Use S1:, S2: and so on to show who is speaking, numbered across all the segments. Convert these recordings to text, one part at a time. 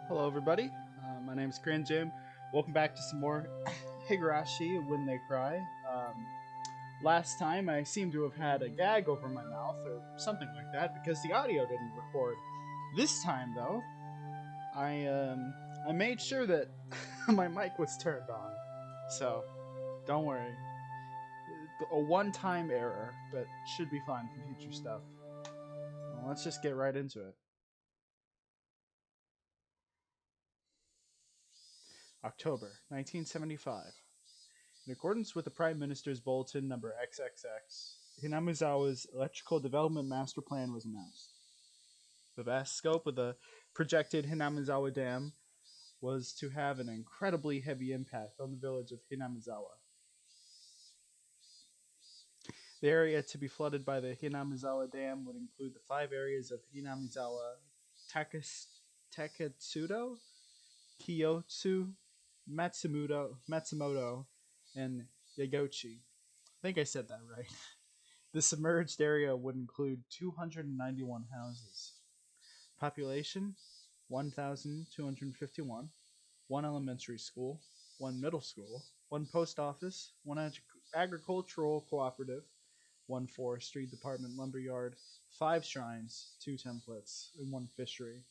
S1: Hello, everybody. My name is CranJam. Welcome back to some more Higurashi When They Cry. Last time I seem to have had a gag over my mouth or something like that because the audio didn't record. This time, though, I made sure that my mic was turned on. So, don't worry. A one-time error, but should be fine for future stuff. Well, let's just get right into it. October 1975. In accordance with the Prime Minister's Bulletin number XXX, Hinamizawa's Electrical Development Master Plan was announced. The vast scope of the projected Hinamizawa Dam was to have an incredibly heavy impact on the village of Hinamizawa. The area to be flooded by the Hinamizawa Dam would include the 5 areas of Hinamizawa, Taketsudo, Kiyotsu, Matsumoto, and Yagochi. I think I said that right. The submerged area would include 291 houses. Population 1,251, 1 elementary school, 1 middle school, 1 post office, 1 agricultural cooperative, 1 forestry department lumberyard, 5 shrines, 2 templates, and 1 fishery.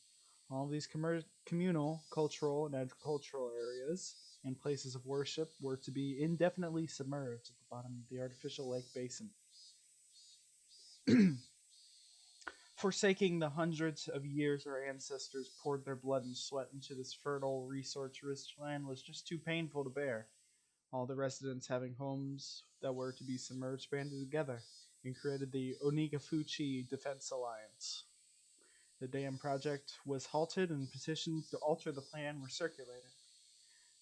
S1: All of these communal, cultural, and agricultural areas and places of worship were to be indefinitely submerged at the bottom of the artificial lake basin. Forsaking the hundreds of years our ancestors poured their blood and sweat into this fertile, resource-rich land was just too painful to bear. All the residents having homes that were to be submerged banded together and created the Onikakushi Defense Alliance. The dam project was halted and petitions to alter the plan were circulated.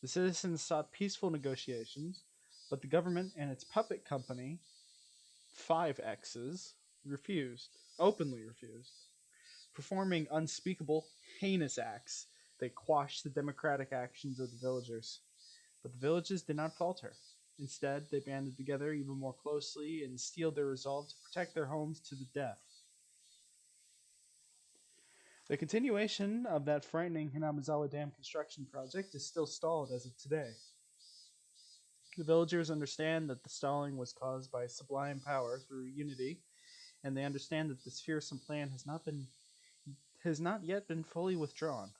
S1: The citizens sought peaceful negotiations, but the government and its puppet company, 5 X's, openly refused. Performing unspeakable, heinous acts, they quashed the democratic actions of the villagers. But the villagers did not falter. Instead, they banded together even more closely and steeled their resolve to protect their homes to the death. The continuation of that frightening Hinamizawa Dam construction project is still stalled as of today. The villagers understand that the stalling was caused by sublime power through unity, and they understand that this fearsome plan has not yet been fully withdrawn.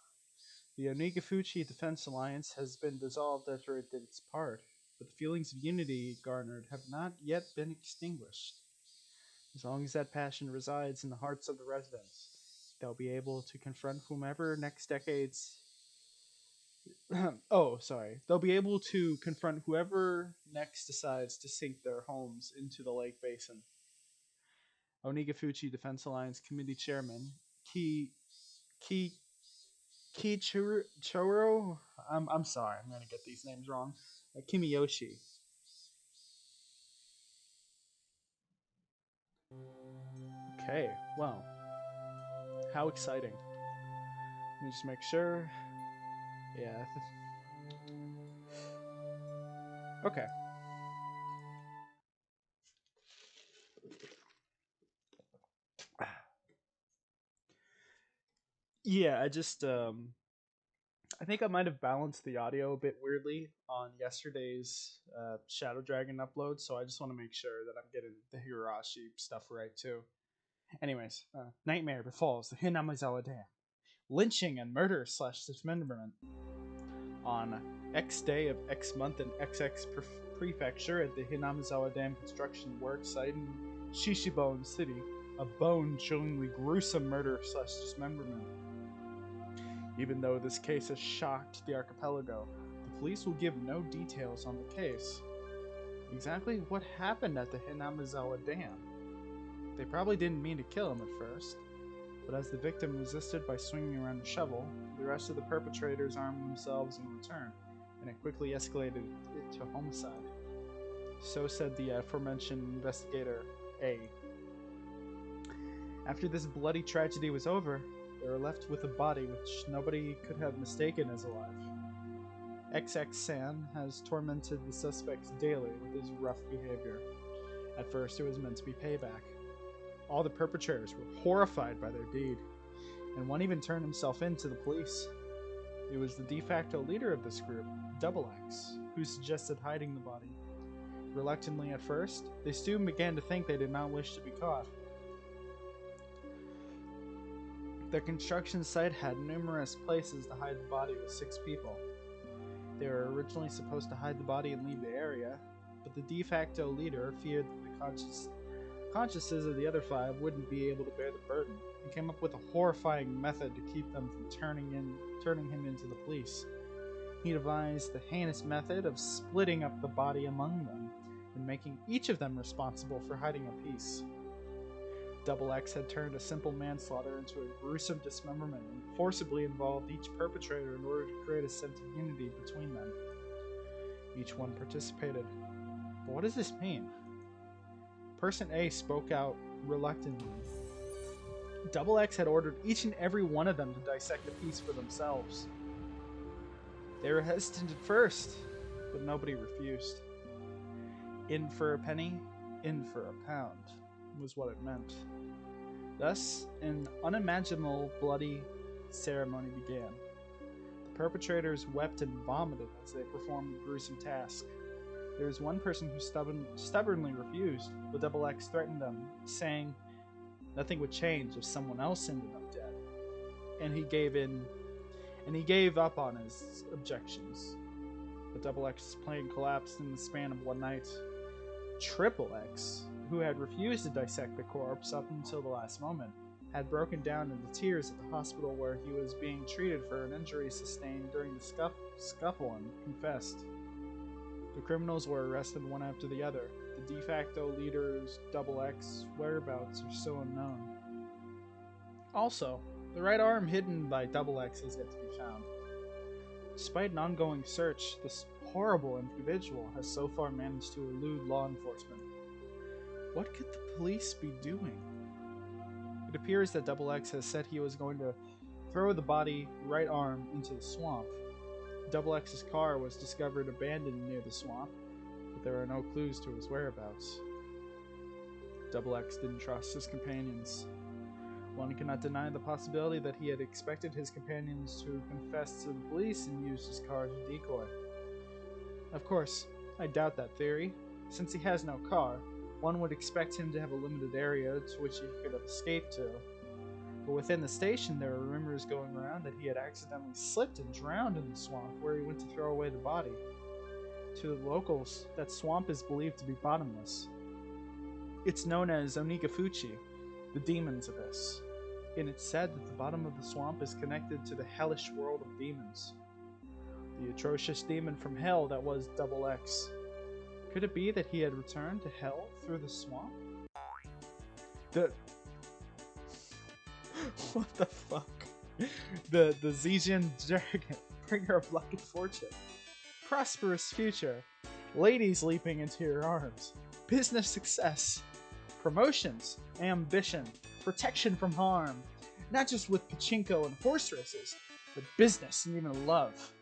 S1: The Onikakushi Defense Alliance has been dissolved after it did its part, but the feelings of unity it garnered have not yet been extinguished. As long as that passion resides in the hearts of the residents, they'll be able to confront whomever next decade's they'll be able to confront whoever next decides to sink their homes into the lake basin. Onikakushi Defense Alliance Committee Chairman Kichiro, I'm sorry, I'm gonna get these names wrong. Kimiyoshi. Okay, well, how exciting. Let me just make sure. Yeah. Okay. Yeah, I think I might have balanced the audio a bit weirdly on yesterday's Shadow Dragon upload, so I just want to make sure that I'm getting the Higurashi stuff right too. Anyways, nightmare befalls the Hinamizawa Dam. Lynching and murder / dismemberment. On X day of X month in XX prefecture at the Hinamizawa Dam construction work site in Shishibone City, a bone-chillingly gruesome murder / dismemberment. Even though this case has shocked the archipelago, the police will give no details on the case. Exactly what happened at the Hinamizawa Dam? They probably didn't mean to kill him at first, but as the victim resisted by swinging around a shovel, the rest of the perpetrators armed themselves in return, and it quickly escalated it to homicide. So said the aforementioned investigator, A. After this bloody tragedy was over, they were left with a body which nobody could have mistaken as alive. XX-san has tormented the suspects daily with his rough behavior. At first, it was meant to be payback. All the perpetrators were horrified by their deed, and one even turned himself in to the police. It was the de facto leader of this group, Double X, who suggested hiding the body. Reluctantly at first, they soon began to think they did not wish to be caught. The construction site had numerous places to hide the body with 6 people. They were originally supposed to hide the body and leave the area, but the de facto leader feared that the consciences of the other 5 wouldn't be able to bear the burden, and came up with a horrifying method to keep them from turning him into the police. He devised the heinous method of splitting up the body among them, and making each of them responsible for hiding a piece. Double X had turned a simple manslaughter into a gruesome dismemberment and forcibly involved each perpetrator in order to create a sense of unity between them. Each one participated. But what does this mean? Person A spoke out reluctantly. Double X had ordered each and every one of them to dissect the piece for themselves. They were hesitant at first, but nobody refused. In for a penny, in for a pound, was what it meant. Thus, an unimaginable bloody ceremony began. The perpetrators wept and vomited as they performed the gruesome task. There was one person who stubbornly refused, but Double X threatened them, saying nothing would change if someone else ended up dead. And he gave up on his objections. But Double X's plane collapsed in the span of one night. Triple X, who had refused to dissect the corpse up until the last moment, had broken down into tears at the hospital where he was being treated for an injury sustained during the scuffle and confessed. The criminals were arrested one after the other. The de facto leader's Double X whereabouts are still unknown. Also, the right arm hidden by Double X is yet to be found. Despite an ongoing search, this horrible individual has so far managed to elude law enforcement. What could the police be doing? It appears that Double X has said he was going to throw the body right arm into the swamp. Double X's car was discovered abandoned near the swamp, but there are no clues to his whereabouts. Double X didn't trust his companions. One cannot deny the possibility that he had expected his companions to confess to the police and use his car as a decoy. Of course, I doubt that theory. Since he has no car, one would expect him to have a limited area to which he could have escaped to. But within the station, there were rumors going around that he had accidentally slipped and drowned in the swamp where he went to throw away the body. To the locals, that swamp is believed to be bottomless. It's known as Onikakushi, the demon's abyss, and it's said that the bottom of the swamp is connected to the hellish world of demons. The atrocious demon from hell that was Double X. Could it be that he had returned to hell through the swamp? What the fuck? The Ch.1 dragon, bringer of luck and fortune. Prosperous future. Ladies leaping into your arms. Business success. Promotions. Ambition. Protection from harm. Not just with pachinko and horse races, but business and even love.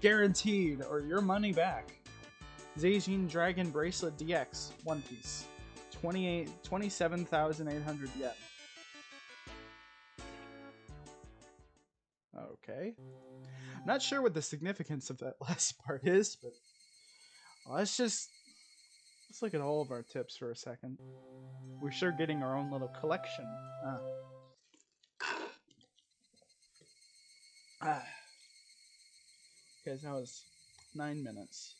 S1: Guaranteed or your money back. Ch.1 Dragon Bracelet DX, one piece. 27,800 yen. Okay. Not sure what the significance of that last part is, but let's look at all of our tips for a second. We're sure getting our own little collection. Okay, so that was 9 minutes.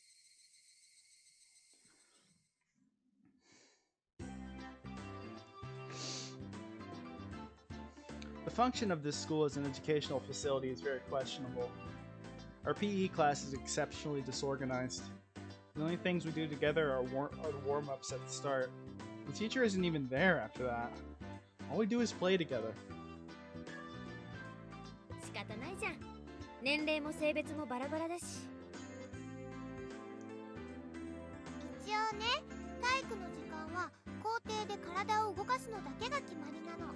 S1: The function of this school as an educational facility is very questionable. Our PE class is exceptionally disorganized. The only things we do together are the warm-ups at the start. The teacher isn't even there after that. All we do is play together.
S2: 仕方ないじゃん。年齢も性別もバラバラだし。一応ね、体育の時間は校庭で体を動かすのだけが決まりなの。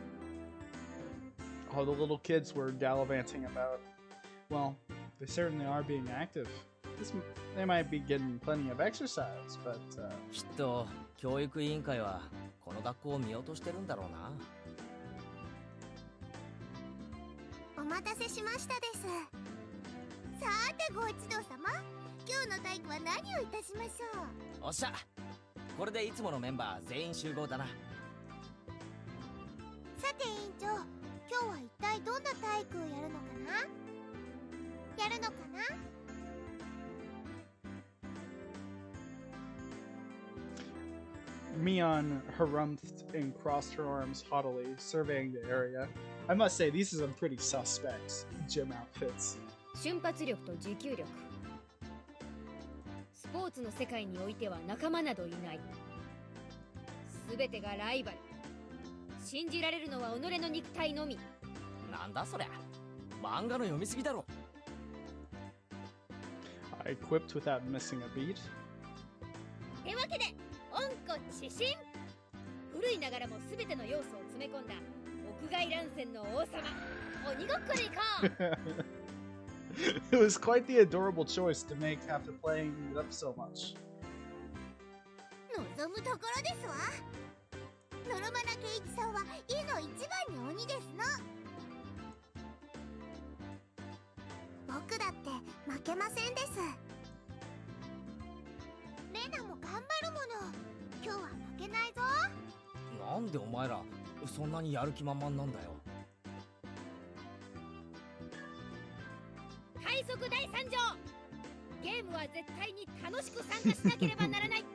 S1: All the little kids were gallivanting about. Well, they certainly are being active. They might be getting plenty of exercise, but
S3: きっと教育委員会はこの学校を見落としてるんだろうな。
S2: お待たせしましたです。さてご一同様、今日の体育は何をいたしましょう。
S3: おっしゃ、これでいつものメンバー全員集合だな。
S2: さて委員長、今日は一体どんな体育をやるのかな。やるのかな。
S1: Mion harumphed and crossed her arms haughtily, surveying the area. I must say, these are some pretty suspect gym outfits.
S4: 瞬発力と持久力、スポーツの世界においては仲間などいない。すべてがライバル。信じられるのは己の肉体のみ。
S3: なんだそりゃ、漫画の読みすぎだろ。
S1: I equipped without missing a beat.
S4: てわけで温故知新、古いながらもすべての要素を詰め込んだ屋外乱戦の王様、鬼ごっこでいこう。
S1: It was quite the adorable choice to make after playing it up so much.
S2: 望むところですわ。ノロマナケイチさんは家の一番に鬼ですの。僕だって負けませんです。レナも頑張るもの。今日は負けないぞ。
S3: なんでお前らそんなにやる気満々なんだよ。
S4: 快速第3条、ゲームは絶対に楽しく参加しなければならない。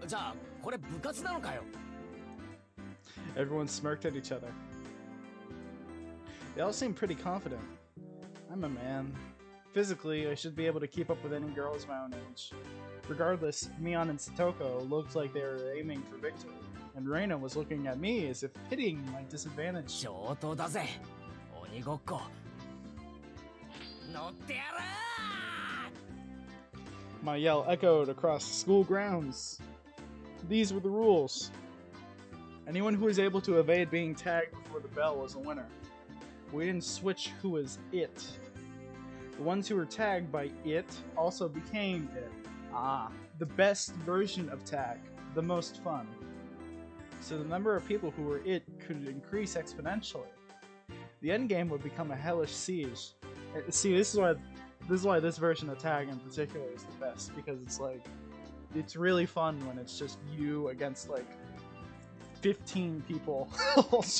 S3: じゃあこれ部活なのかよ。
S1: Everyone smirked at each other. They all seemed pretty confident. I'm a man. Physically, I should be able to keep up with any girls my own age. Regardless, Mion and Satoko looked like they were aiming for victory, and Reina was looking at me as if pitying my disadvantage.
S3: 上等だぜ、鬼ごっこ。乗ってやらー。
S1: My yell echoed across the school grounds. These were the rules. Anyone who was able to evade being tagged before the bell was a winner. We didn't switch who was it. The ones who were tagged by it also became it. Ah, the best version of tag, the most fun. So the number of people who were it could increase exponentially. The end game would become a hellish siege. See, this is why this version of tag in particular is the best, because it's really fun when it's just you against like 15 people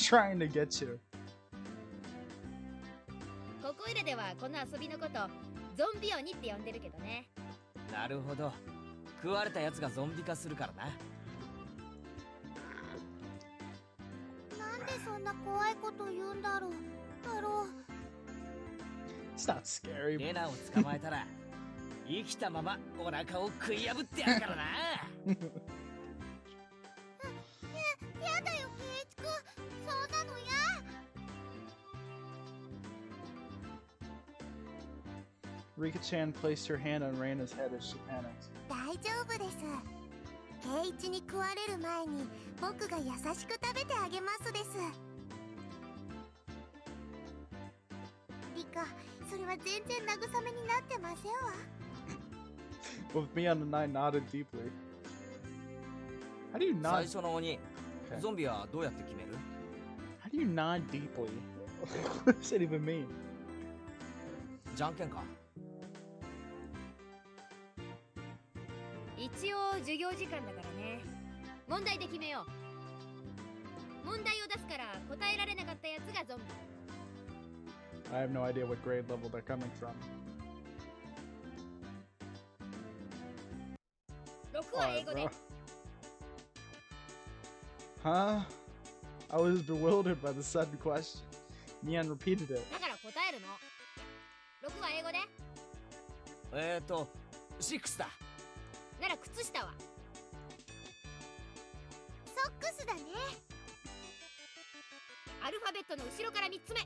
S1: trying to get you.
S4: ここいらではこの遊びのことゾンビ鬼って呼んでるけどね。
S3: なるほど、食われたやつがゾンビ化するからな。
S2: なんでそんな怖いこと言うんだろう。太郎。
S1: It's not scary.
S3: レナを捕まえたら生きたままお腹を食い破ってやるからな。
S2: やだよケイチ君、そんなのや。
S1: Rika-chan placed her hand on Reina's head as she panicked.
S2: 大丈夫です。ケイチに食われる前に僕が優しく食べてあげますです。リカ、それは全然慰めになってませんわ。
S1: Both Mion and I nodded deeply. How do you
S3: 最
S1: nod?
S3: 初の鬼、
S1: Okay.
S3: ゾンビはどうやって決める？
S1: How do you nod deeply? What does it even mean?
S3: じゃんけんか。
S4: 一応授業時間だからね。問題で決めよう。問題を出すから答えられなかったやつがゾンビ。
S1: I have no idea what grade level they're coming from.
S4: 6は英語で。
S1: Huh? I was bewildered by the sudden question. Mion repeated it.
S4: だから答えるの。6は英語で。
S3: 6だ。
S4: なら靴下は。
S2: ソックスだね。
S4: アルファベットの後ろから3つ目。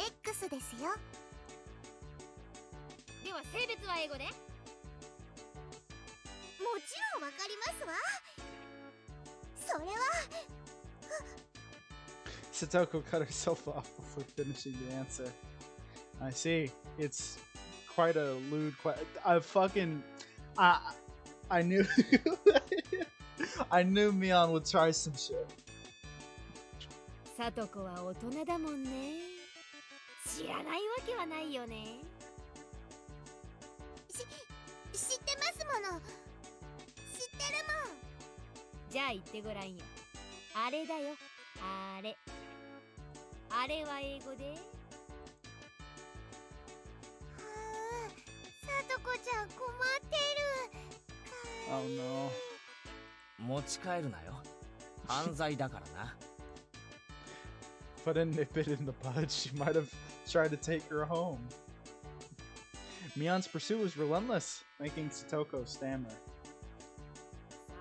S2: X ですよ。
S4: では性別は英語で。
S2: もちろんわかりますわ。それは
S1: Satoko cut herself off before finishing the answer. I see. It's quite a lewd question. I knew I knew Mion would try some shit.
S4: サトコは大人だもんね。知らないわけはないよね。
S2: 知ってますもの。知ってるもん。
S4: じゃあ言ってごらんよ。あれだよ、あれ。あれは英語で。
S2: さとこちゃん困ってる。
S1: Oh no.
S3: 持ち帰るなよ。犯罪だからな。
S1: Put a nip it in the bud. She might have tried to take her home. Mion's pursuit was relentless, making Satoko stammer.
S4: さ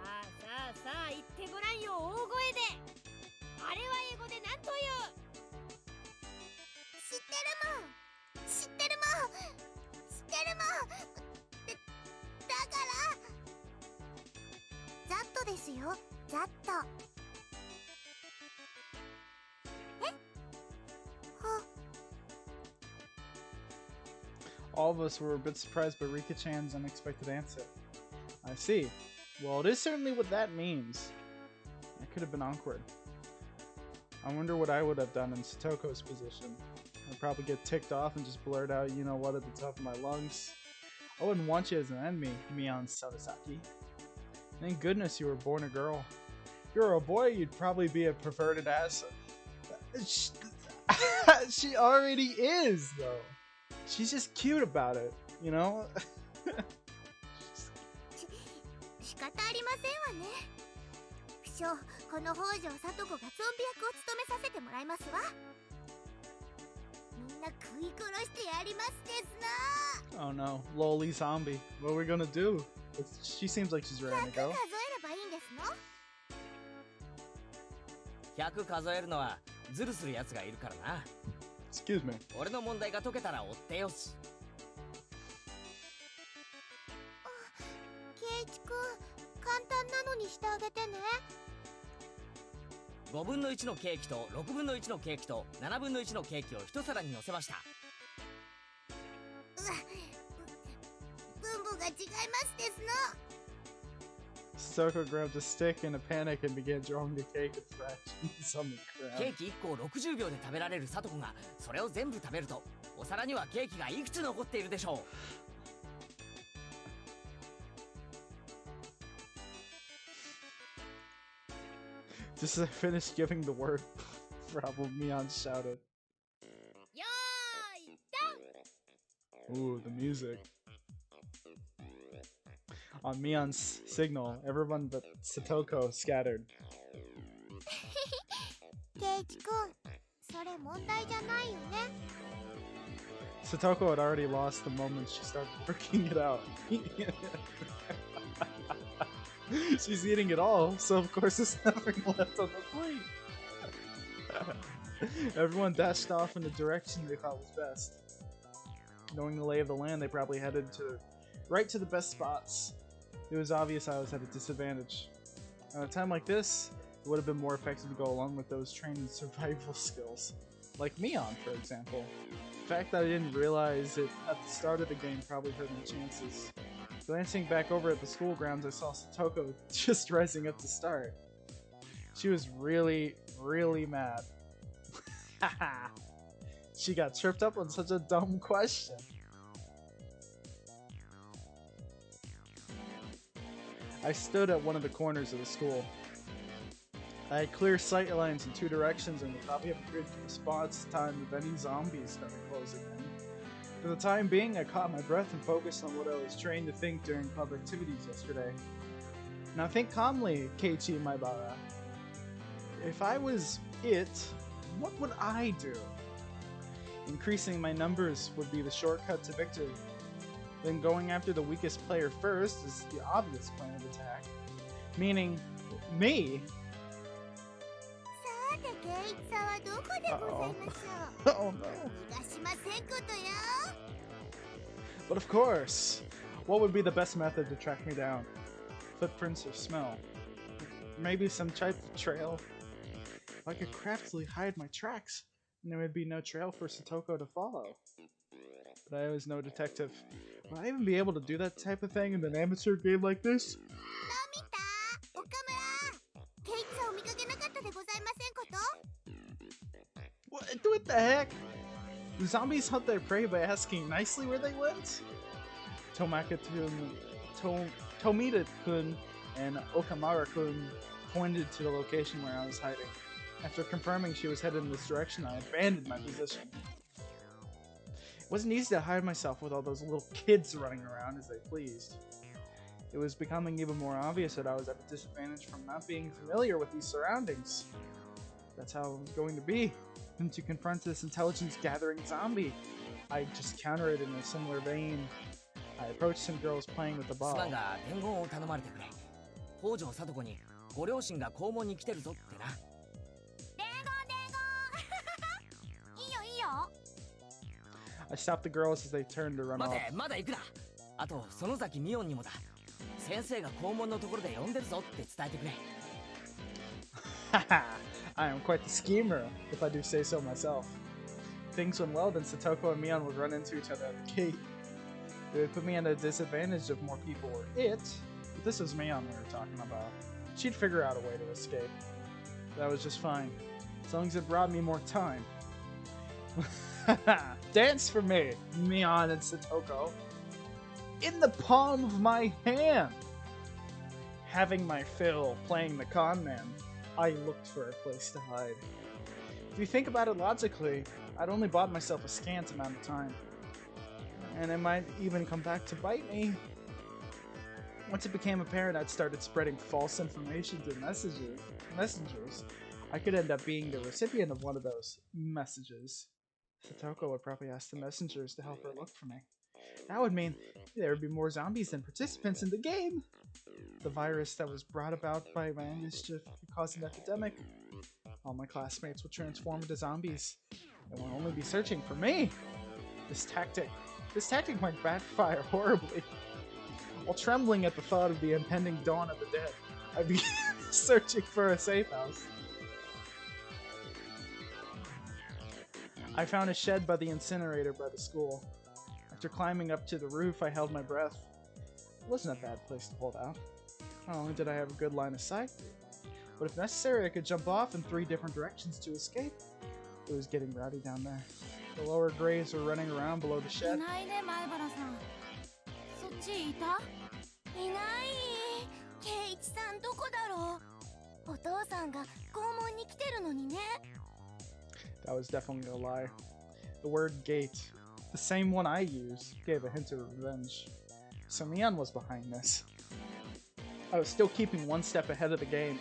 S4: あさあさあ言ってごらんよ、大声で。あれは英語で何という？
S2: 知ってるもん。知ってるもん。知ってるもん。だからザットですよ、ザット。
S1: All of us were a bit surprised by Rika-chan's unexpected answer. I see. Well, it is certainly what that means. That could have been awkward. I wonder what I would have done in Satoko's position. I'd probably get ticked off and just blurt out, you know what, at the top of my lungs. I wouldn't want you as an enemy, Mion Sarasaki. Thank goodness you were born a girl. If you were a boy, you'd probably be a perverted ass. She already is, though. She's just cute about it, you know?
S2: 仕方ありませんわね。不詳、この北条さと子がゾンビ役を務めさせてもらいますわ。みんな食い殺してやりますですな。
S1: Oh no, lowly zombie. What are we gonna do? She seems like she's ready to
S2: 100数え
S1: go.
S2: ればいいんですの。
S3: 100数えるのはズルするやつがいるからな。
S1: Excuse me.
S3: 俺の問題が解けたら追ってよし。
S2: 圭一くん、簡単なのにしてあげてね。
S3: 5分の1のケーキと6分の1のケーキと7分の1のケーキを一皿に乗せました。
S2: 分母が違いますですの。
S1: Soko grabbed a stick in a panic and began drawing the cake and fractions on the
S3: ケ
S1: ground.
S3: ーキ1個を60秒で食べられるサトコがそれを全部食べるとお皿にはケーキがいくつ残っているでしょう。
S1: Just as I finished giving the word, problem Mion shouted.
S4: よーい、ドン。
S1: Ooh, the music. On Mion's signal, everyone but Satoko scattered.
S2: 圭一くん、それ問題じゃないよね。
S1: Satoko had already lost the moment she started working it out. She's eating it all, so of course there's nothing left on the plate. Everyone dashed off in the direction they thought was best. Knowing the lay of the land, they probably headed right to the best spots. It was obvious I was at a disadvantage. At a time like this, it would have been more effective to go along with those trained in survival skills. Like Mion, for example. The fact that I didn't realize it at the start of the game probably hurt my chances. Glancing back over at the school grounds, I saw Satoko just rising up to start. She was really, really mad. She got tripped up on such a dumb question. I stood at one of the corners of the school. I had clear sight lines in two directions and would probably have a good response time if any zombies started closing in. For the time being, I caught my breath and focused on what I was trained to think during club activities yesterday. Now think calmly, Keiichi Maibara. If I was it, what would I do? Increasing my numbers would be the shortcut to victory. Then going after the weakest player first is the obvious plan of attack. Meaning, me!
S2: さて、圭一さんはどこでございましょう。
S1: Oh no.
S2: 逃がしませんことよ。
S1: But of course, what would be the best method to track me down? Footprints or smell? Maybe some type of trail? If I could craftily hide my tracks, then there would be no trail for Satoko to follow. But I was no detective. Would I even be able to do that type of thing in an amateur game like this?
S2: のび太、岡村、圭一さんを見かけなかったでございませんこと？
S1: What the heck? Do zombies hunt their prey by asking nicely where they went? Tomita-kun and Okamura-kun pointed to the location where I was hiding. After confirming she was headed in this direction, I abandoned my position. It wasn't easy to hide myself with all those little kids running around as they pleased. It was becoming even more obvious that I was at a disadvantage from not being familiar with these surroundings. That's how it was going to be. And to confront this intelligence-gathering zombie, I just counter it in a similar vein. I approached some girls playing with the ball.
S3: すまんが伝言を頼まれてくれ。北条聡子にご両親が校門に来てるぞってな。
S2: 伝言いいよいいよ。
S1: I stopped the girls as they turned to run
S3: 待
S1: off.
S3: て、まだ行くな。あと園崎美音にもだ。先生が校門のところで呼んでるぞって伝えてくれ。
S1: Haha, I am quite the schemer, if I do say so myself. If things went well, then Satoko and Mion would run into each other at the gate. It would put me at a disadvantage if more people were it, but this was Mion we were talking about. She'd figure out a way to escape. That was just fine, as long as it brought me more time. Dance for me, Mion and Satoko. In the palm of my hand! Having my fill playing the con man, I looked for a place to hide. If you think about it logically, I'd only bought myself a scant amount of time. And it might even come back to bite me. Once it became apparent I'd started spreading false information to messengers, I could end up being the recipient of one of those messages. Satoko would probably ask the messengers to help her look for me. That would mean there would be more zombies than participants in the game. The virus that was brought about by my mischief could cause an epidemic. All my classmates would transform into zombies and would only be searching for me. This tactic might backfire horribly. While trembling at the thought of the impending dawn of the dead, I began searching for a safe house. I found a shed by the incinerator by the school. After climbing up to the roof, I held my breath. It wasn't a bad place to hold out. Not only did I have a good line of sight, but if necessary I could jump off in 3 different directions to escape. It was getting rowdy down there. The lower grades were running around below the
S2: い
S1: shed.
S2: ないね前原さん。そっちいた？いない。圭一さんどこだろう？お父さんが校門に来てるのにね。
S1: That was definitely a lie. The word gate, the same one I use, gave a hint of revenge. So Mion was behind this. I was still keeping one step ahead of the game.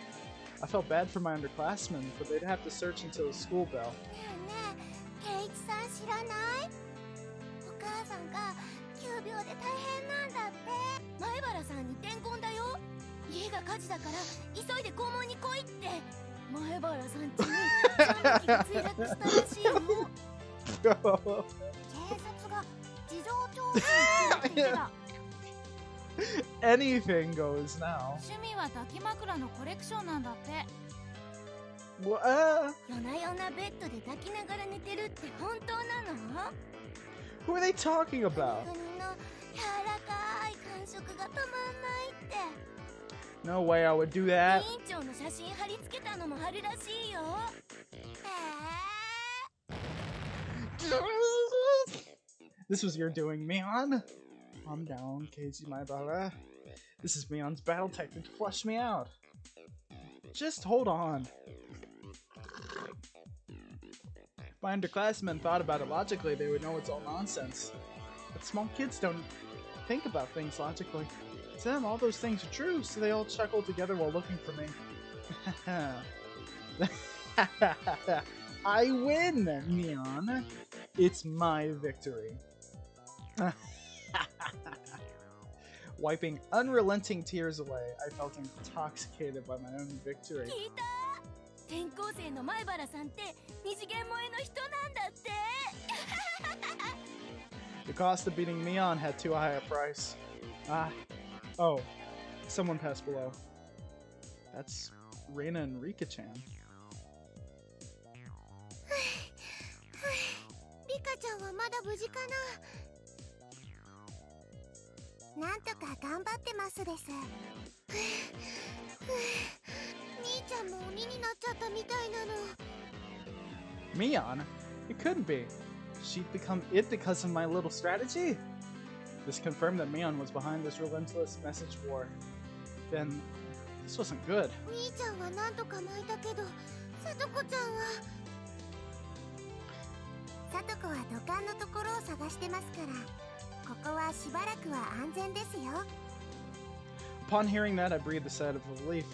S1: I felt bad for my underclassmen, but they'd have to search until the school bell.
S2: ねえねえ、圭一さん知らない？お母さんが急病で大変なんだって。前原さんに伝言だよ。家が火事だから急いで校門に来いって。前原さん家に3匹が墜落したらしいよ。警察が事情聴取に来てるって言ってた。
S1: Anything goes now.
S2: 趣味は抱き枕のコレクションなんだって。
S1: What?
S2: 夜な夜なベッドで抱きながら寝てるって本当なの？
S1: Who are they talking about?
S2: 国の柔らかい感触が止まんないって。
S1: No way I would do that.
S2: 委員長の写真貼り付けたのも貼るらしいよ。
S1: This was your doing, Mion. Calm down, Keiji Maibara. This is Mion's battle tactic to flush me out. Just hold on. If my underclassmen thought about it logically, they would know it's all nonsense. But small kids don't think about things logically. To them, all those things are true, so they all chuckle together while looking for me. I win, Mion. It's my victory. Wiping unrelenting tears away, I felt intoxicated by my own victory.
S2: 聞いた？転校生の前原さんって二次元萌えの人なんだって。
S1: The cost of beating Mion had too high a price. Oh, someone passed below. That's Reina and Rika-chan.
S2: リカちゃんはまだ無事かな？なんとか頑張ってますです。兄ちゃんも鬼になっちゃったみたいなの。
S1: Mion? It couldn't be. she'd become it because of my little strategy? This confirmed that Mion was behind this relentless message war. Then, this wasn't good.
S2: 兄ちゃんは何とか巻いたけど、さとこちゃんは。さとこは土管のところを探してますから、ここはしばらくは安全ですよ。
S1: Upon hearing that, I breathed a sigh of relief.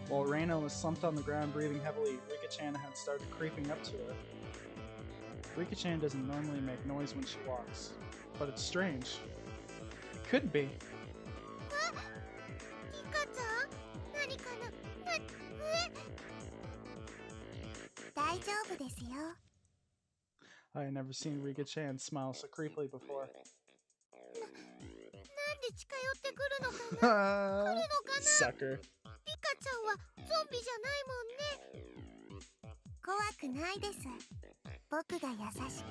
S1: While Reina was slumped on the ground, breathing heavily, Rika-chan had started creeping up to her. Rika-chan doesn't normally make noise when she walks, but it's strange. It could be.
S2: リカちゃん、何かな。大丈夫ですよ。
S1: I had never seen Rika-chan smile so creepily before.
S2: なんで近寄ってくるのかな。来るのかな。
S1: Sucker.
S2: リカちゃんはゾンビじゃないもんね。怖くないです。僕が優しく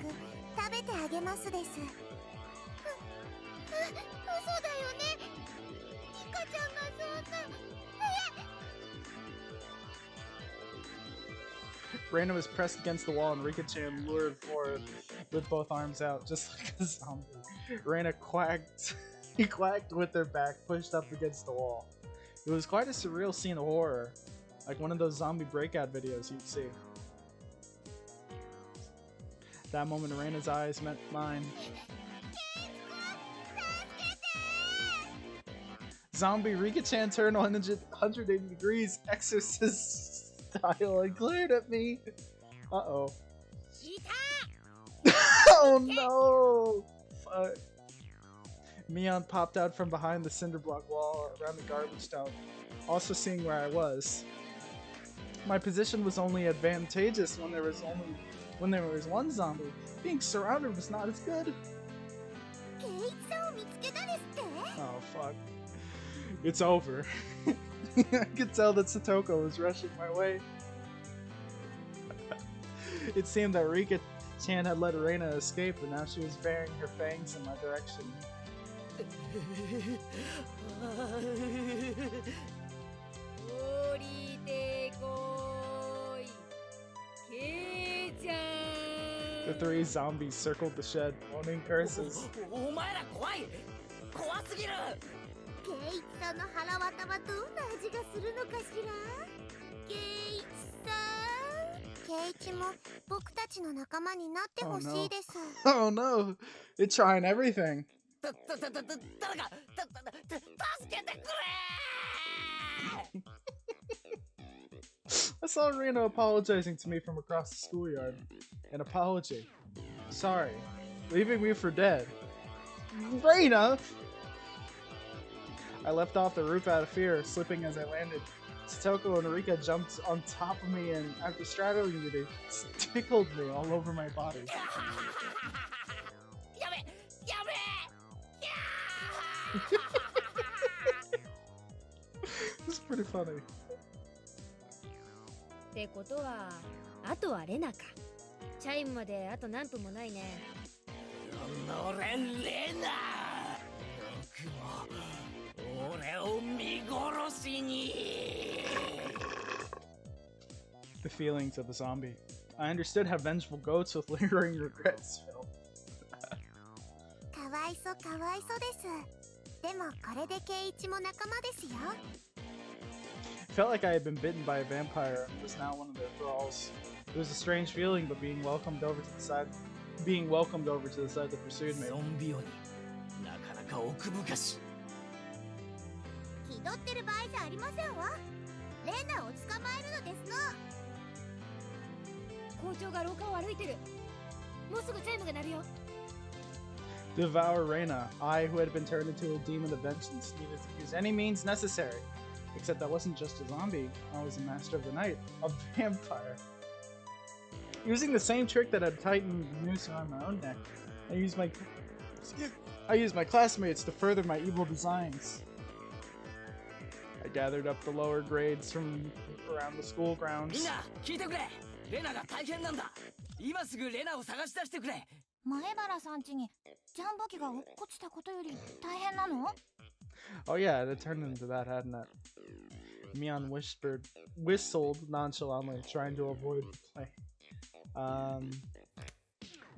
S2: 食べてあげますです。嘘だよね。リカちゃんがそんな。
S1: Reina was pressed against the wall and Rika-chan lured forward with both arms out, just like a zombie. Reina quacked. He quacked with her back pushed up against the wall. It was quite a surreal scene of horror, like one of those zombie breakout videos you'd see. That moment, Reina's eyes met mine. Zombie Rika-chan turned 180 degrees, exorcist style, and glared at me. Uh-oh. Oh no! Fuck. Mion popped out from behind the cinder block wall around the garbage dump, also seeing where I was. My position was only advantageous when there was one zombie. Being surrounded was not as good. Oh fuck. It's over. I could tell that Satoko was rushing my way. It seemed that Rika-chan had let Reina escape, and now she was baring her fangs in my direction.
S4: 降りてこい、ケイちゃん。
S1: The three zombies circled the shed, moaning curses.
S3: お前ら怖い、怖すぎる。
S2: ケイチさんの腹渡はどんな味がするのかしら。ケイチさん、ケイチも僕たちの仲間になってほしいです。
S1: Oh no! It's trying everything.
S3: 誰か助けてくれ。
S1: I saw Rena apologizing to me from across the schoolyard. An apology. Sorry. Leaving me for dead. Rena! I left off the roof out of fear, slipping as I landed. Satoko and Rika jumped on top of me and, after straddling me, they tickled me all over my body.
S3: やべ、やべ。
S1: This is pretty funny.
S4: ってことは、あとはレナか。チャイムまであと何分もないね。
S3: 俺レナ。僕も俺を見殺しに。
S1: The feelings of a zombie. I understood how vengeful goats with lingering regrets felt.
S2: かわいそかわいそです。でもこれでケイチも仲間ですよ。
S1: It felt like I had been bitten by a vampire and was now one of their thralls. It was a strange feeling, but being welcomed over to the side that pursued me.
S3: ゾンビ鬼、なかなか奥深し。
S2: 気取ってる場合じゃありませんわ。レナを捕まえるのですの。
S4: 校長が廊下を歩いてる。もうすぐチャイムが鳴るよ。
S1: Devour Reina. I, who had been turned into a demon of vengeance, needed to use any means necessary. Except I wasn't just a zombie, I was a master of the night, a vampire. Using the same trick that had tightened the noose around my own neck, I used my classmates to further my evil designs. I gathered up the lower grades from around the school
S3: みん
S1: grounds.
S3: な聞いてくれ。レナが大変なんだ。今すぐレナを探し出してくれ。
S2: 前原さん家にジャンボ機が落っこちたことより大変なの？
S1: Oh yeah, it turned into that, hadn't it? Mion whistled nonchalantly, trying to avoid the play.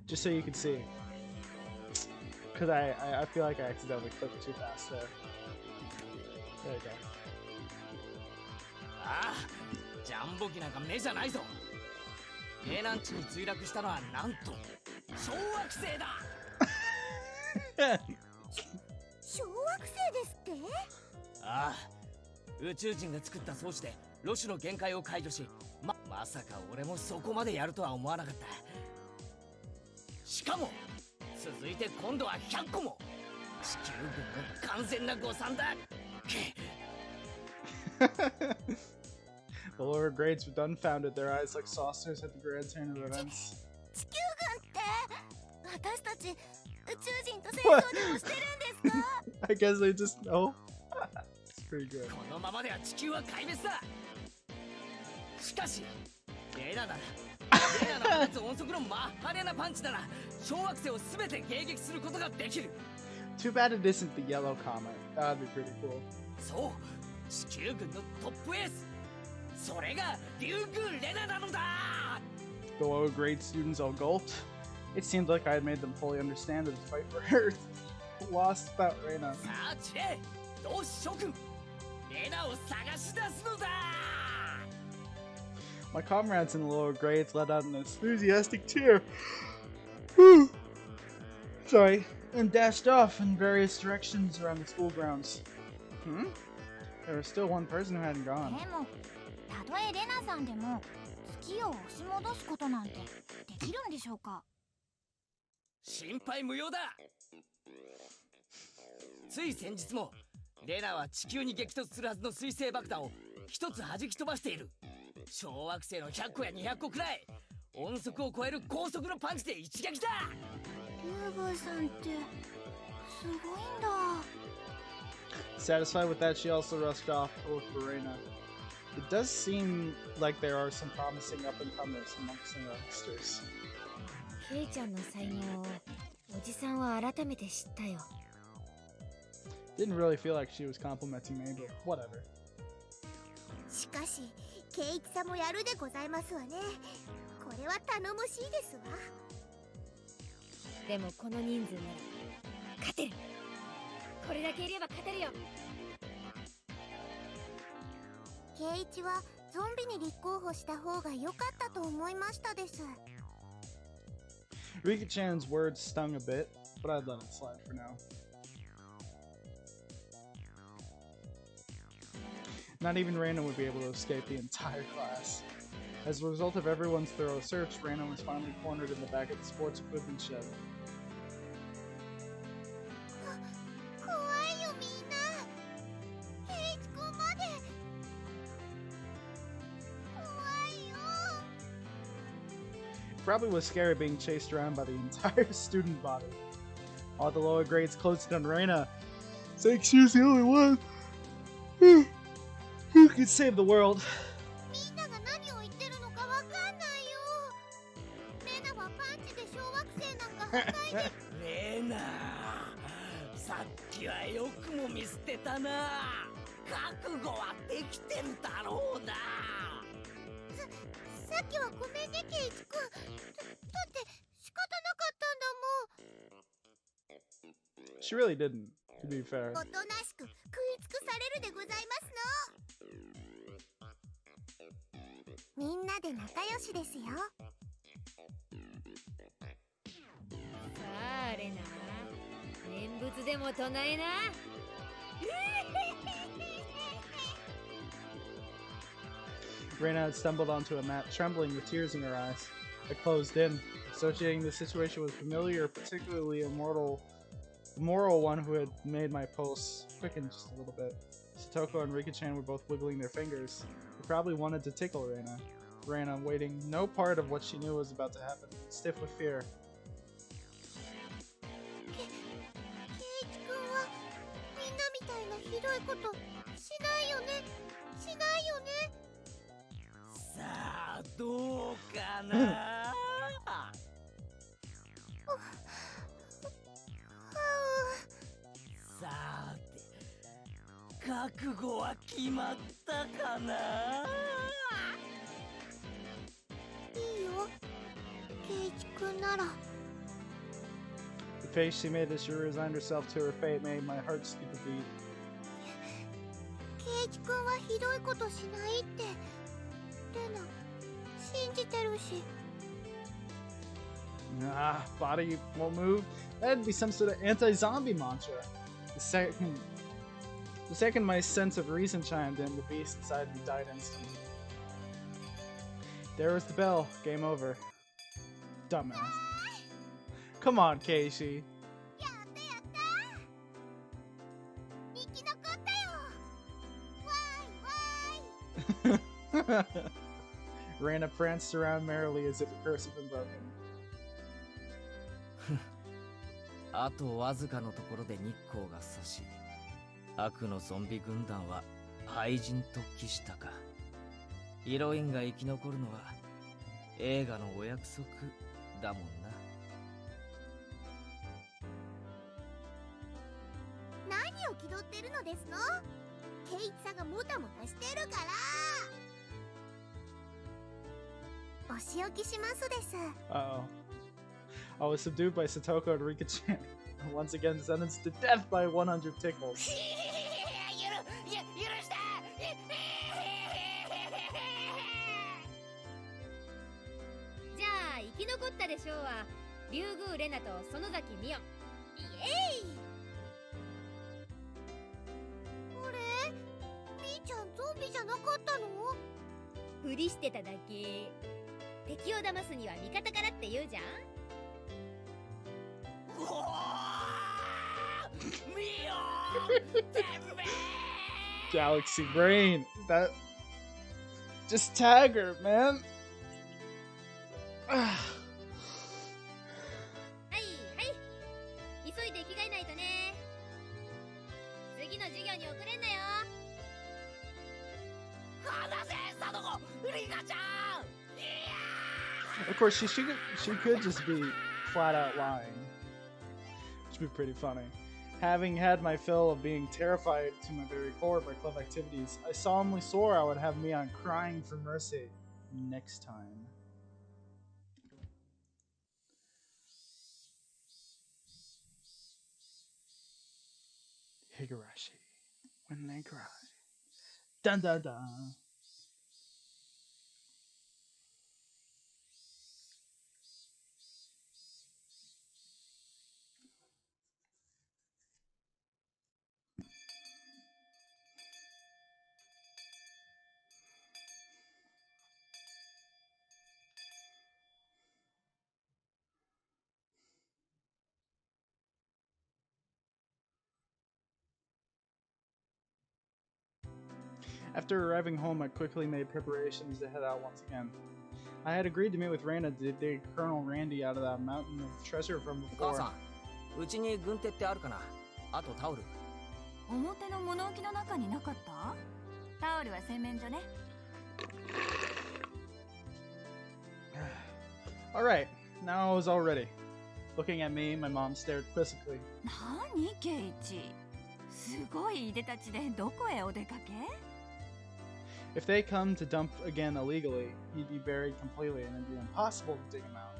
S1: just so you can see. Because I feel like I accidentally clicked too fast there. There you go.
S3: ああ、ジャンボ機なんか目じゃないぞ。レナン地に墜落したのはなんと小惑星だ。
S2: 小惑星ですって？
S3: ああ、宇宙人が作った装置でロシュの限界を解除し、まさか俺もそこまでやるとは思わなかった。しかも続いて今度は100個も。地球軍の完全な誤算だ。
S1: The lower grades were dumbfounded, their eyes like saucers at the grand turn of events.
S2: 地球軍って私たち宇宙人と戦争でもしてるんですか？
S1: I guess they just know. It's pretty good.
S3: このままでは地球は壊滅だ。しかしレナならレナの放つ音速のマッハレナパンチなら小惑星を全て迎撃することができる。
S1: Too bad it isn't the yellow comet. That'd be pretty cool.
S3: そう、地球軍のトップエース、それがリュウグウレナなのだ。
S1: The lower grade students all gulped. It seemed like I had made them fully understand that the fight for Earth lost without Reina.
S3: さあチレ、同志諸君、レナを探し出すのだ。
S1: My comrades in the lower grades let out an enthusiastic cheer. Sorry, and dashed off in various directions around the school grounds. There was still one person who hadn't gone.
S2: でもたとえレナさんでも月を押し戻すことなんてできるんでしょうか？
S3: 心配無用だ。つい先日もレナは地球に激突するはずの水星爆弾を一つ弾き飛ばしている。小惑星の100個や200個くらい音速を超える高速のパンチで一撃だ。
S2: リュウグウさんってすごいんだ。
S1: Satisfied with that, she also rushed off to look for Reina. It does seem like there are some promising up-and-comers amongst the youngsters.
S4: ケイちゃんの才能をおじさんは改めて知ったよ。
S1: Didn't really feel like she was complimenting me, but whatever.
S2: しかしケイチさんもやるでございますわね。これは頼もしいですわ。
S4: でもこの人数なら勝てる。これだけいれば勝てるよ。
S2: ケイチはゾンビに立候補した方が良かったと思いましたです。
S1: Rika-chan's words stung a bit, but I'd let it slide for now. Not even Reina would be able to escape the entire class. As a result of everyone's thorough search, Reina was finally cornered in the back of the sports equipment shed.
S2: 怖いよみんな。ケイチ君まで怖いよ。
S1: Probably was scary being chased around by the entire student body. All the lower grades closed in on Reina, saying she was the only one who could save the world.
S2: みんなが何を言ってるのかわかんないよ。レナはパンチで小惑星なんか破壊で。
S3: レナ、さっきはよくも見捨てたな。覚悟はできてるだろうな。
S2: さっきはごめんねケイチ君。だって仕方なかったんだもん。
S1: She really didn't, to be fair.
S2: おとなしく食い尽くされるでございますの。みんなで仲良しですよ。
S4: さあレナ、念仏でも唱えな。
S1: Reina had stumbled onto a mat, trembling with tears in her eyes. I closed in, associating the situation with familiar, particularly immoral one who had made my pulse quicken just a little bit. Satoko and Rika-chan were both wiggling their fingers. They probably wanted to tickle Reina. Reina, waiting, no part of what she knew was about to happen, stiff with fear.
S2: ケイチ君はみんなみたいなひどいことしないよね。しないよね。
S3: さあどうかな。さて覚悟は決まったかな。
S2: いいよ。ケイチ君なら
S1: The face she made as she resigned herself to her fate made my heart skip a beat.
S2: ケイチ君はひどいことしないってレナ信じてるし
S1: Nah, body won't move. That'd be some sort of anti-zombie mantra. The second my sense of reason chimed in, the beast inside me died instantly. There was the bell. Game over. Dumbass. Come on, Keishi.
S2: やったやった生き残ったよわーいわーい
S1: Raina pranced around merrily as if a curse had been broken.
S3: あとわずかのところで日光が差し、悪のゾンビ軍団は廃人と帰したか。ヒロインが生き残るのは映画のお約束だもんな。
S2: 何を気取ってるのですのケイチさんがもたもたしてるからお仕置きしますです
S1: Uh-oh. I was subdued by Satoko and Rika-chan. Once again sentenced to death by 100 tickles.
S4: じゃあ生き残ったでしょうは竜宮レナと園崎美音。イエイ。
S2: あれみーちゃんゾンビじゃなかったの
S4: ふりしてただけ。敵を騙すには味方からって言うじゃん。
S1: Galaxy Brain. That. Just tag her, man.
S4: はいはい急いで着替えないとね。次の授業に遅れんなよ。
S3: 離せサドコリカちゃん。
S1: Of course, she could just be flat out lying. Which would be pretty funny. Having had my fill of being terrified to my very core by club activities, I solemnly swore I would have Mion crying for mercy next time. Higurashi, when they cry. Dun dun dun. After arriving home, I quickly made preparations to head out once again. I had agreed to meet with Raina to dig Colonel Randy out of that mountain of treasure from
S3: 母
S1: before.
S3: さん、うちに軍手ってあるかな。あとタオル。
S5: 表の物置の中になかった？タオルは洗面所ね。
S1: Alright, now I was all ready. Looking at me, my mom stared quizzically.
S5: 何ケイチ？すごいいでたちでどこへお出かけ？
S1: If they come to dump again illegally, he'd be buried completely and it'd be impossible to dig him out.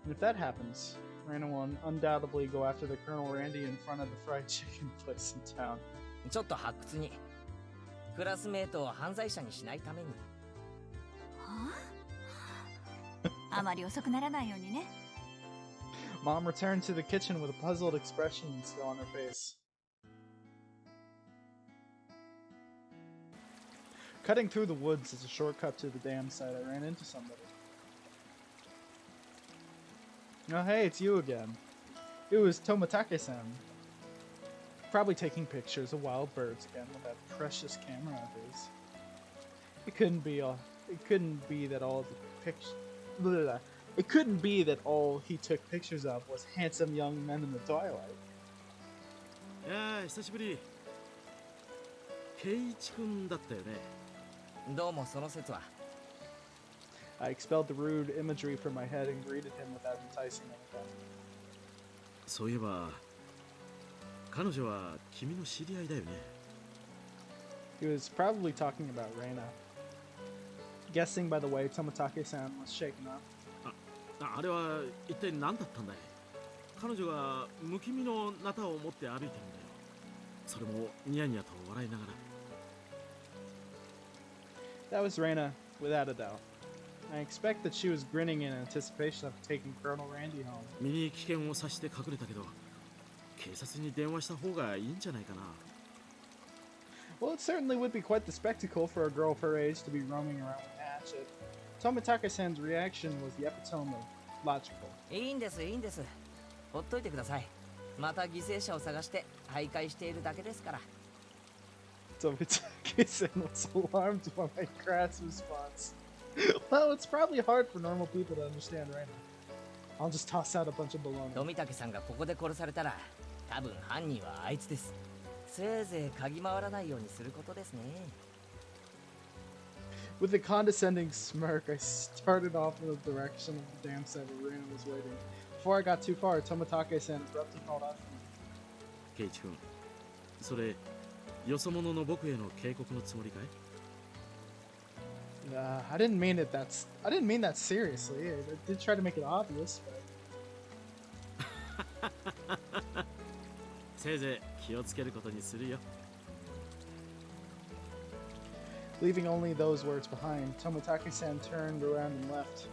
S1: And if that happens, Raina will undoubtedly go after the Colonel Randy in front of the fried chicken place in town.
S3: ちょっと発掘に。クラスメートを犯罪者にしないために。
S5: はあ？あまり遅くならないようにね。
S1: Mom returned to the kitchen with a puzzled expression still on her face. Cutting through the woods as a shortcut to the dam site, I ran into somebody. Oh hey, it's you again. It was Tomatake-san. Probably taking pictures of wild birds again with that precious camera of his. It couldn't be that all the pictures. It couldn't be that all he took pictures of was handsome young men in the twilight.
S6: やあ久しぶり。ケイチ君だったよね。
S3: どうもその説は。
S1: I expelled the rude imagery from my head and greeted him without enticing anything.
S6: そういえば、彼女は君の知り合いだよね。
S1: He was probably talking about Reina. Guessing by the way Tomatake-san was shaken up.
S6: あれは一体何だったんだい？彼女が不気味のナタを持って歩いてるんだよ。それもニヤニヤと笑いながら。
S1: That was Reina, without a doubt. I expect that she was grinning in anticipation of taking Colonel Randy home.
S6: 身に危険を察して隠れたけど、警察に電話した方がいいんじゃないかな。
S1: Well, it certainly would be quite the spectacle for a girl of her age to be roaming around with a hatchet. Tomitaka-san's reaction was the epitome of logical.
S3: いいんですいいんです。ほっといてください。また犠牲者を探して徘徊しているだけですから。
S1: Tomitaka-san was alarmed by my crass response. Well, it's probably hard for normal people to understand right now. I'll just toss out a bunch of baloney.
S3: 富武さんがここで殺されたら、多分犯人はあいつです。せいぜい嗅ぎ回らないようにすることですね。
S1: With a condescending smirk, I started off in the direction of the damn site where Reina was waiting. Before I got too far, Tomitake-san abruptly called out to me.
S6: ケイチ君、それよそ者の僕への警告のつもりかい？
S1: I didn't mean that seriously. I did try to make it obvious, but
S6: せいぜい気をつけることにするよ。
S1: leaving only those words behind, Tomitake-san turned around and left.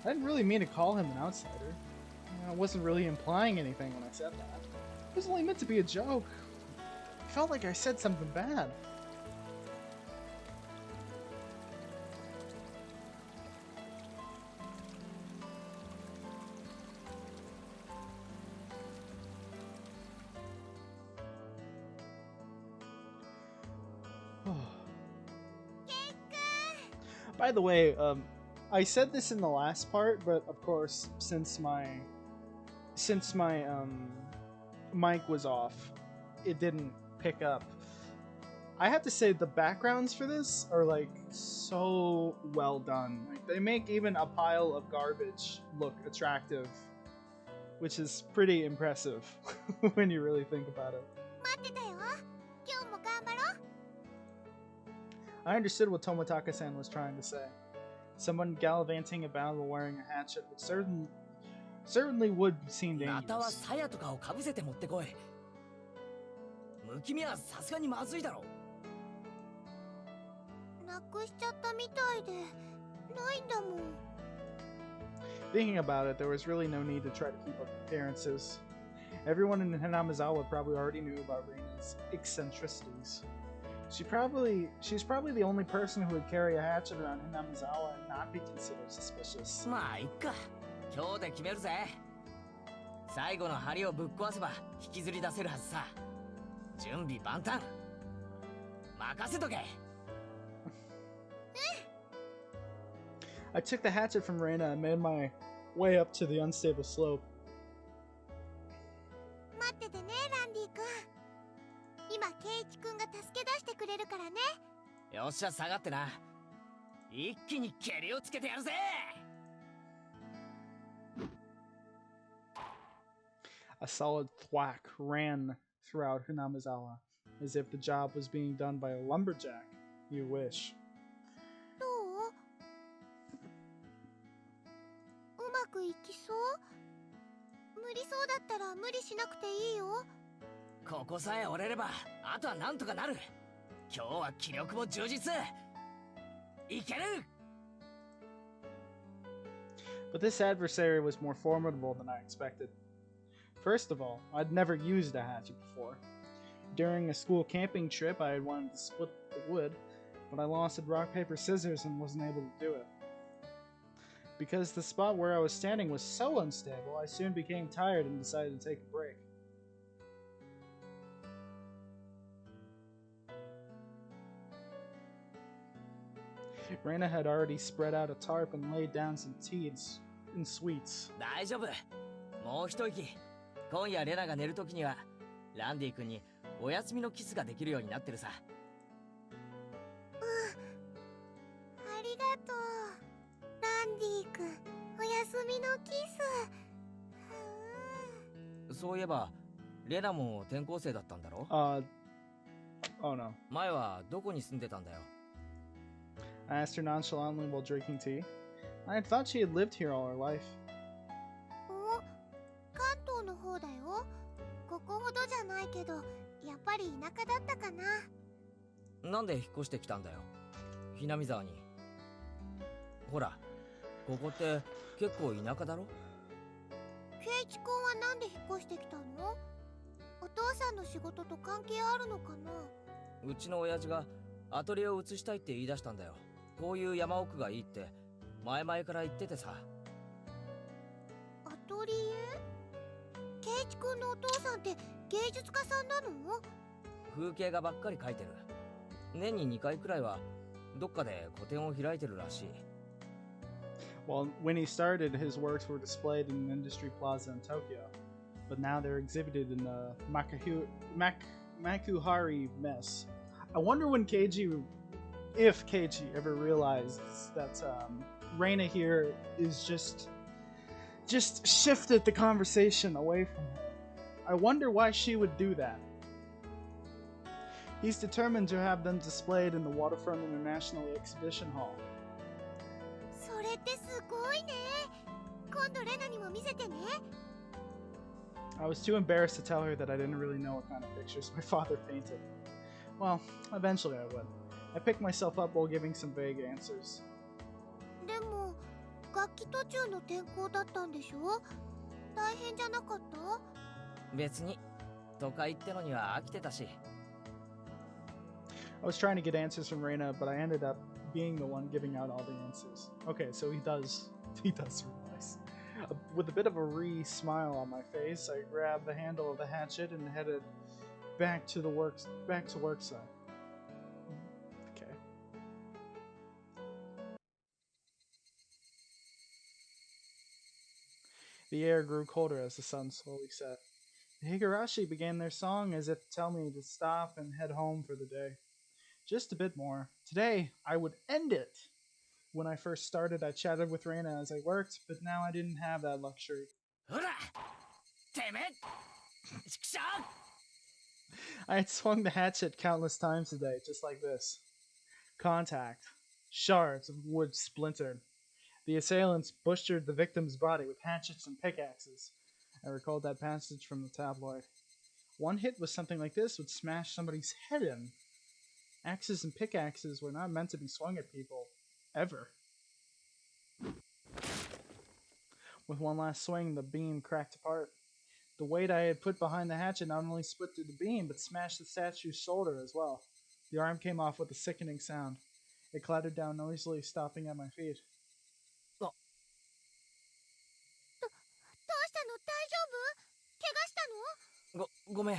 S1: I didn't really mean to call him an outsider. I wasn't really implying anything when I said that. It was only meant to be a joke. I felt like I said something bad. By the way, I said this in the last part, but of course, since my mic was off, it didn't pick up. I have to say the backgrounds for this are like so well done. Like, they make even a pile of garbage look attractive, which is pretty impressive when you really think about it.
S2: 待ってたよ。今日も頑張ろう。
S1: I understood what Tomitaka-san was trying to say. Someone gallivanting about while wearing a hatchet would certainly would seem
S3: ナタは
S1: dangerous.
S3: 鞘とかをかぶせて持ってこい。無気味はさすがにまずいだろ。
S2: なくしちゃったみたいで、ないんだもん。
S1: Thinking about it, there was really no need to try to keep up appearances. Everyone in Hinamizawa probably already knew about Reina's eccentricities. She's probably the only person who would carry a hatchet around Hinamizawa and not be considered suspicious.
S3: まあいっか。今日で決めるぜ。最後の針をぶっ壊せば引きずり出せるはずさ。準備万端。任せとけ。
S1: I took the hatchet from Reina and made my way up to the unstable slope.
S2: 待っててね、ランディ君。今、ケイチ君が助け出してくれるからね。
S3: よっしゃ下がってな。一気に蹴りをつけてやるぜ。
S1: A solid thwack ran throughout Hinamizawa, as if the job was being done by a lumberjack. You wish.
S2: どう？うまくいきそう？無理そうだったら無理しなくていいよ。
S3: ここさえ折れればあとはなんとかなる。今日は気力も充実。いける。
S1: But this adversary was more formidable than I expected. First of all, I'd never used a hatchet before. During a school camping trip, I had wanted to split the wood, but I lost at rock, paper, scissors and wasn't able to do it. Because the spot where I was standing was so unstable, I soon became tired and decided to take a break. Reina had already spread out a tarp and laid down some teas and sweets.
S3: 大丈夫。もう一息。今夜レナが寝るときにはランディ君にお休みのキスができるようになってるさ。
S2: ありがとう。ランディ君、お休みのキス。
S3: そういえばレナも転校生だったんだろ？
S1: Oh no.
S3: 前はどこに住んでたんだよ。
S1: I asked her nonchalantly while drinking tea. I had thought she had lived here all her life.
S2: お、関東の方？じゃないけど、やっぱり田舎だったかな。
S3: なんで引っ越してきたんだよ、ひなみ沢に。ほら、ここって結構田舎だろ。
S2: 圭一君はなんで引っ越してきたの？お父さんの仕事と関係あるのかな？
S3: うちの親父がアトリエを移したいって言い出したんだよ。こういう山奥がいいって前々から言っててさ。
S2: アトリエ？圭一君のお父さんって芸術家さんなの？
S3: 風景画ばっかり描いてる。年に2回くらいはどっかで個展を開いてるらしい。
S1: Well, when he started, his works were displayed in an industry plaza in Tokyo, but now they're exhibited in the Makuhari mess. I wonder when if Keiji ever realizes that Reina here is just shifted the conversation away from him. I wonder why she would do that. He's determined to have them displayed in the Waterfront International Exhibition Hall.
S2: それってすごいね。今度レナにも見せてね。
S1: I was too embarrassed to tell her that I didn't really know what kind of pictures my father painted. Well, eventually I would. I picked myself up while giving some vague answers.
S2: でも楽器途中の転校だったんでしょ？大変じゃなかった？
S3: 別に都会ってのには飽きてたし。
S1: I was trying to get answers from Reina, but I ended up being the one giving out all the answers. Okay, so he does realize. With a bit of a smile on my face, I grabbed the handle of the hatchet and headed back to work site. Okay. The air grew colder as the sun slowly set. The Higurashi began their song as if to tell me to stop and head home for the day. Just a bit more. Today, I would end it. When I first started, I chatted with Reina as I worked, but now I didn't have that luxury. I had swung the hatchet countless times today, just like this. Contact. Shards of wood splintered. The assailants butchered the victim's body with hatchets and pickaxes. I recalled that passage from the tabloid. One hit with something like this would smash somebody's head in. Axes and pickaxes were not meant to be swung at people. Ever. With one last swing, the beam cracked apart. The weight I had put behind the hatchet not only split through the beam, but smashed the statue's shoulder as well. The arm came off with a sickening sound. It clattered down noisily, stopping at my feet.
S2: どうしたの？大丈夫？怪我したの？
S3: ごめん、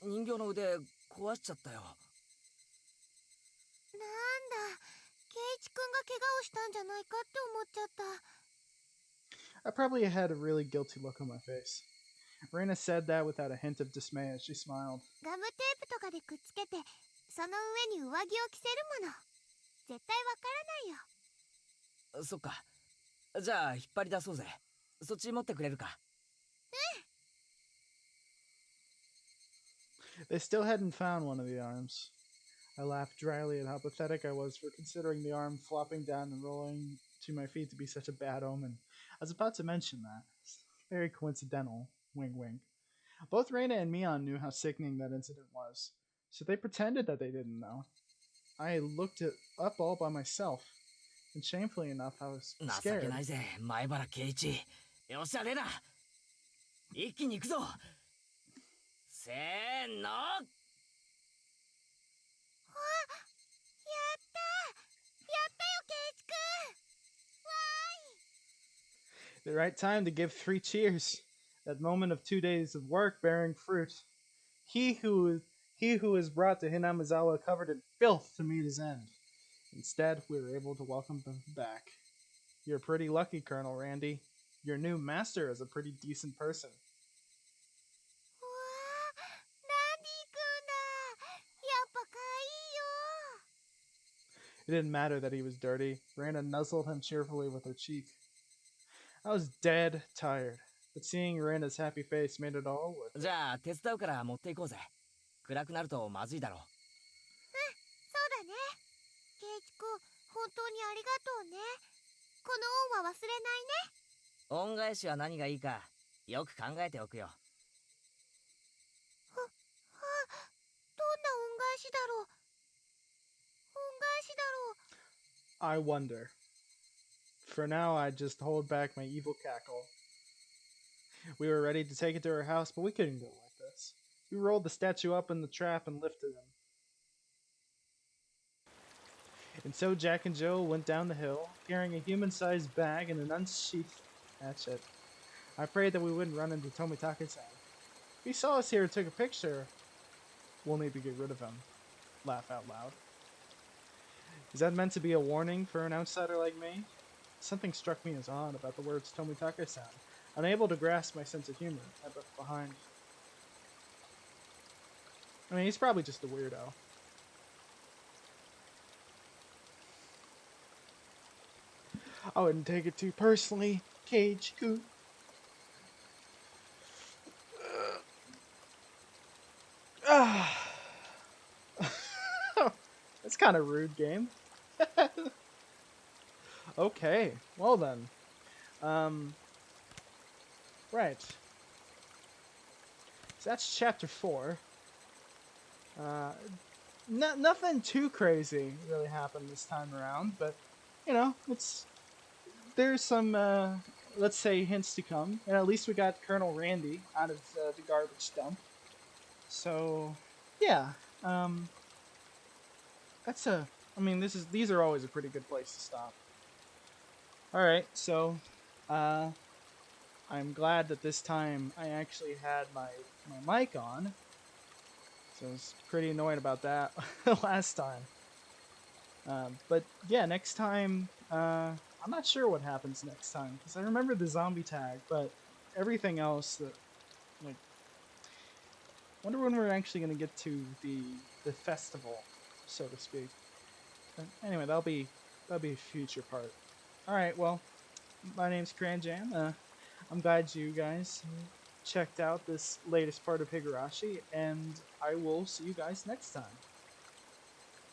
S3: 人形の腕壊しちゃったよ。
S2: なんだ、圭一君が怪我をしたんじゃないかって思っちゃった。
S1: I probably had a really guilty look on my face. Reina said that without a hint of dismay as she smiled.
S2: ガムテープとかでくっつけて、その上に上着を着せるもの。絶対わからないよ。
S3: そっか。じゃあ引っ張り出そうぜ。そっち持ってくれるか？They
S1: still hadn't found one of the arms. I laughed dryly at how pathetic I was for considering the arm flopping down and rolling to my feet to be such a bad omen. I was about to mention that. Very coincidental. Wink, wink. Both Reina and Mion knew how sickening that incident was, so they pretended that they didn't know. I looked it up all by myself, and shamefully enough, I was
S3: 情
S1: scared.
S3: けないぜ、前原圭一。よっしゃ、レナ。一気に行くぞ。せーの。
S2: やったよ、圭一君。わーい。
S1: The right time to give 3 cheers. That moment of 2 days of work bearing fruit. He who is brought to Hinamizawa covered in filth to meet his end. Instead, we were able to welcome them back. You're pretty lucky, Colonel Randy. Your new master is a pretty decent person.
S2: わー、ランディ君だ。やっぱかいいよ。
S1: It didn't matter that he was dirty. Randa nuzzled him cheerfully with her cheek. I was dead tired, but seeing Randa's happy face made it all worth it.
S3: じゃあ手伝うから持っていこうぜ。暗くなるとまずいだろう。
S2: そうだね。圭一君、本当にありがとうね。この恩は忘れないね。
S3: 恩返しは何がいいかよく考えておくよ。
S2: しだろう。恩返しだろう。
S1: I wonder. For now, I just hold back my evil cackle. We were ready to take it to her house, but we couldn't go like this. We rolled the statue up in the trap and lifted him. And so Jack and Joe went down the hill, carrying a human-sized bag and an unsheathed hatchet. I prayed that we wouldn't run into Tomitake-san. If he saw us here and took a picture, we'll need to get rid of him. Laugh out loud. Is that meant to be a warning for an outsider like me? Something struck me as odd about the words Tomitake-san. Unable to grasp my sense of humor, I left behind. I mean, he's probably just a weirdo. I wouldn't take it too personally, Cage-kun. That's kind of rude, game. Okay, well then. Right. So that's chapter 4. Nothing too crazy really happened this time around, but you know, there's some let's say hints to come, and at least we got Colonel Randy out of the garbage dump. So yeah, that's a. I mean, these are always a pretty good place to stop. All right, so I'm glad that this time I actually had my mic on. So I was pretty annoyed about that last time. But yeah, next time, I'm not sure what happens next time, because I remember the zombie tag, but everything else, like, wonder when we're actually going to get to the festival, so to speak. But anyway, that'll be a future part. Alright, well, my name's CranJam. I'm glad you guys checked out this latest part of Higurashi, and I will see you guys next time.